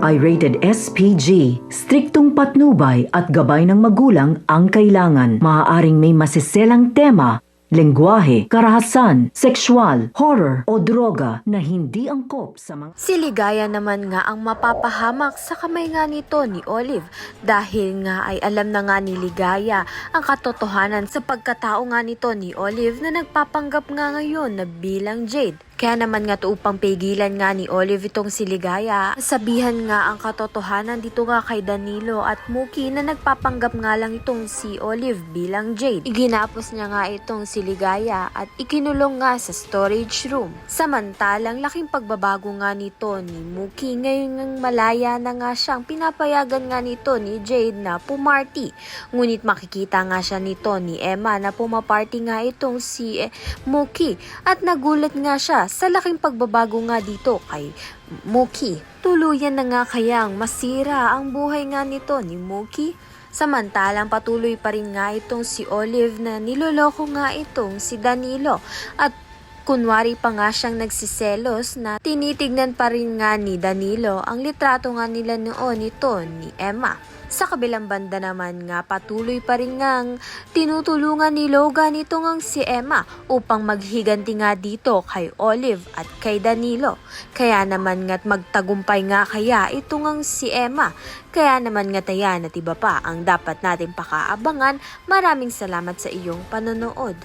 ay rated SPG. Striktong patnubay at gabay ng magulang ang kailangan. Maaaring may masiselang tema, lengguwahe, karahasan, sexual, horror o droga na hindi angkop sa mga... Si Ligaya naman nga ang mapapahamak sa kamay nga nito ni Olive dahil nga ay alam na nga ni Ligaya ang katotohanan sa pagkatao nga nito ni Olive na nagpapanggap nga ngayon na bilang Jade. Kaya naman nga to upang pigilan nga ni Olive itong si Ligaya, sabihan nga ang katotohanan dito nga kay Danilo at Muki na nagpapanggap nga lang itong si Olive bilang Jade. Iginapos niya nga itong si Ligaya at ikinulong nga sa storage room. Samantalang laking pagbabago nga nito ni Muki ngayon ngang malaya na nga siyang pinapayagan nga nito ni Jade na pumarty. Ngunit makikita nga siya nito ni Emma na pumaparty nga itong si Muki at nagulat nga siya sa laking pagbabago nga dito kay Muki. Tuluyan na nga kayang masira ang buhay nga nito ni Muki. Samantalang patuloy pa rin nga itong si Olive na niloloko nga itong si Danilo at kunwari pa nga siyang nagsiselos na tinitignan pa rin nga ni Danilo ang litrato nga nila noon nito ni Emma. Sa kabilang banda naman nga patuloy pa rin ngang tinutulungan ni Logan ito ngang si Emma upang maghiganti nga dito kay Olive at kay Danilo. Kaya naman nga't magtagumpay nga kaya ito ngang si Emma. Kaya naman nga tayan at iba pa ang dapat natin pakaabangan. Maraming salamat sa iyong panonood.